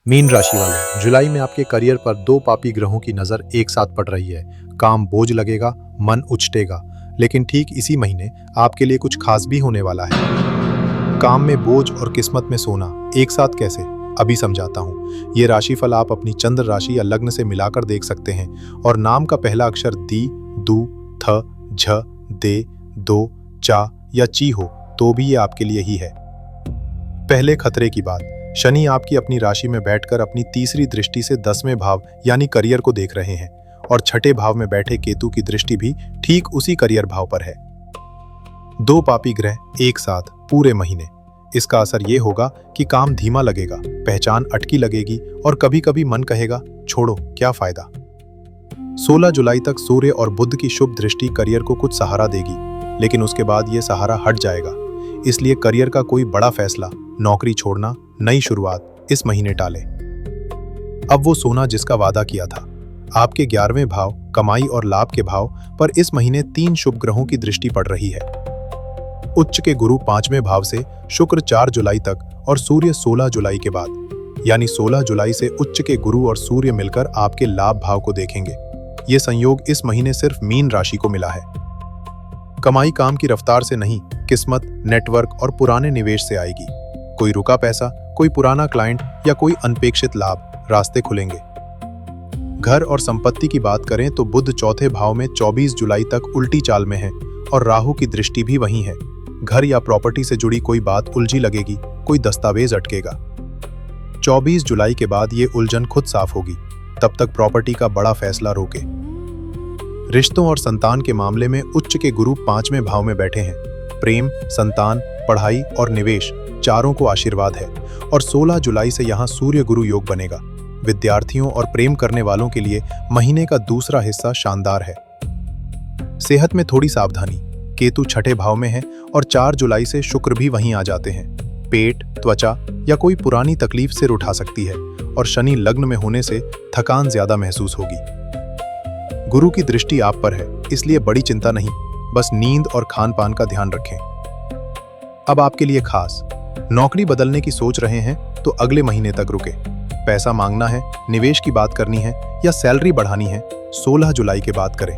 Mean राशि वाले जुलाई में आपके करियर पर दो पापी ग्रहों की नजर एक साथ पड़ रही है। काम बोझ लगेगा, मन उछटेगा, लेकिन ठीक इसी महीने आपके लिए कुछ खास भी होने वाला है। काम में बोझ और किस्मत में सोना एक साथ कैसे, अभी समझाता हूँ। ये राशिफल आप अपनी चंद्र राशि या लग्न से मिलाकर देख सकते हैं और नाम का पहला अक्षर दी, दू, थ, झ, दे, दो, चा या ची हो तो भी ये आपके लिए ही है। पहले खतरे की बात, शनि आपकी अपनी राशि में बैठकर अपनी तीसरी दृष्टि से 10वें भाव यानी करियर को देख रहे हैं और छठे भाव में बैठे केतु की दृष्टि भी ठीक उसी करियर भाव पर है। दो पापी ग्रह एक साथ पूरे महीने, इसका असर ये होगा कि काम धीमा लगेगा, पहचान अटकी लगेगी और कभी कभी मन कहेगा छोड़ो क्या फायदा। 16 जुलाई तक सूर्य और बुध की शुभ दृष्टि करियर को कुछ सहारा देगी, लेकिन उसके बाद ये सहारा हट जाएगा। इसलिए करियर का कोई बड़ा फैसला, नौकरी छोड़ना, नई शुरुआत इस महीने टालें। अब वो सोना जिसका वादा किया था। आपके 11वें भाव कमाई और लाभ के भाव पर इस महीने 3 शुभ ग्रहों की दृष्टि पड़ रही है। उच्च के गुरु 5वें भाव से, शुक्र 4 जुलाई तक और सूर्य 16 जुलाई के बाद, यानी 16 जुलाई से उच्च के गुरु और सूर्य मिलकर आपके लाभ भाव को देखेंगे। ये संयोग इस महीने सिर्फ मीन राशि को मिला है। कमाई काम की रफ्तार से नहीं, किस्मत, नेटवर्क और पुराने निवेश से आएगी। कोई रुका पैसा, कोई पुराना क्लाइंट या कोई अनपेक्षित लाभ, रास्ते खुलेंगे। घर और संपत्ति की बात करें तो बुध चौथे भाव में 24 जुलाई तक उल्टी चाल में है और राहु की दृष्टि भी वहीं है। घर या प्रॉपर्टी से जुड़ी कोई बात उलझी लगेगी, कोई दस्तावेज अटकेगा। 24 जुलाई के बाद ये उलझन खुद साफ होगी, तब तक प्रॉपर्टी का बड़ा फैसला रोके। रिश्तों और संतान के मामले में उच्च के गुरु 5वें भाव में बैठे हैं। प्रेम, संतान, पढ़ाई और निवेश चारों को आशीर्वाद है और 16 जुलाई से यहाँ सूर्य गुरु योग बनेगा। विद्यार्थियों और प्रेम करने वालों के लिए महीने का दूसरा हिस्सा शानदार है। सेहत में थोड़ी सावधानी, केतु छठे भाव में है और 4 जुलाई से शुक्र भी वहीं आ जाते हैं। पेट, त्वचा या कोई पुरानी तकलीफ सिर उठा सकती है और शनि लग्न में होने से थकान ज्यादा महसूस होगी। गुरु की दृष्टि आप पर है, इसलिए बड़ी चिंता नहीं, बस नींद और खान पान का ध्यान रखें। अब आपके लिए खास, नौकरी बदलने की सोच रहे हैं तो अगले महीने तक रुके। पैसा मांगना है, निवेश की बात करनी है या सैलरी बढ़ानी है, 16 जुलाई के बाद करें।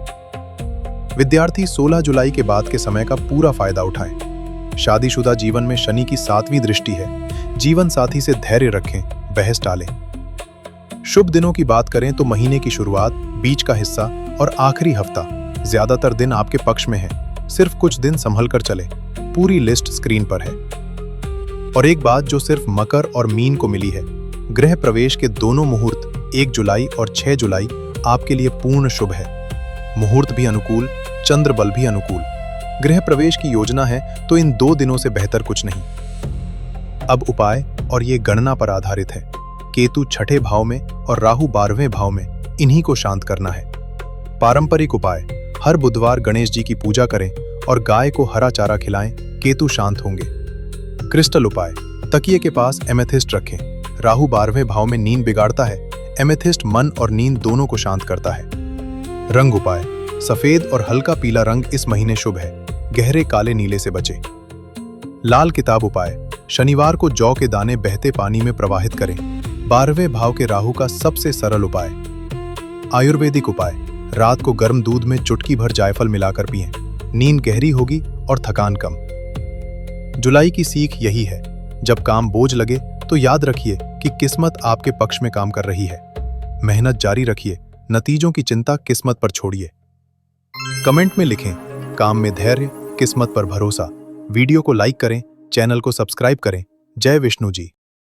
विद्यार्थी 16 जुलाई के बाद के समय का पूरा फायदा उठाएं। शादीशुदा जीवन में शनि की 7वीं दृष्टि है। जीवन साथी से धैर्य रखें, बहस टालें। शुभ दिनों की बात करें तो महीने की शुरुआत, बीच का हिस्सा और आखिरी हफ्ता, ज्यादातर दिन आपके पक्ष में है। सिर्फ कुछ दिन संभल कर चले, पूरी लिस्ट स्क्रीन पर है। और एक बात जो सिर्फ मकर और मीन को मिली है, गृह प्रवेश के दोनों मुहूर्त 1 जुलाई और 6 जुलाई आपके लिए पूर्ण शुभ है। मुहूर्त भी अनुकूल, चंद्र बल भी अनुकूल। गृह प्रवेश की योजना है तो इन 2 दिनों से बेहतर कुछ नहीं। अब उपाय, और ये गणना पर आधारित है। केतु छठे भाव में और राहु 12वें भाव में, इन्हीं को शांत करना है। पारंपरिक उपाय, हर बुधवार गणेश जी की पूजा करें और गाय को हरा चारा खिलाएं, केतु शांत होंगे। क्रिस्टल उपाय, तकिए के पास एमेथिस्ट रखें। राहु 12वें भाव में नींद बिगाड़ता है, एमेथिस्ट मन और नींद दोनों को शांत करता है। रंग उपाय, सफेद और हल्का पीला रंग इस महीने शुभ है, गहरे काले नीले से बचें। लाल किताब उपाय, शनिवार को जौ के दाने बहते पानी में प्रवाहित करें, 12वें भाव के राहु का सबसे सरल उपाय। आयुर्वेदिक उपाय, रात को गर्म दूध में चुटकी भर जायफल मिलाकर पिएं, नींद गहरी होगी और थकान कम। जुलाई की सीख यही है, जब काम बोझ लगे तो याद रखिए कि किस्मत आपके पक्ष में काम कर रही है। मेहनत जारी रखिए, नतीजों की चिंता किस्मत पर छोड़िए। कमेंट में लिखें, काम में धैर्य, किस्मत पर भरोसा। वीडियो को लाइक करें, चैनल को सब्सक्राइब करें। जय विष्णु जी।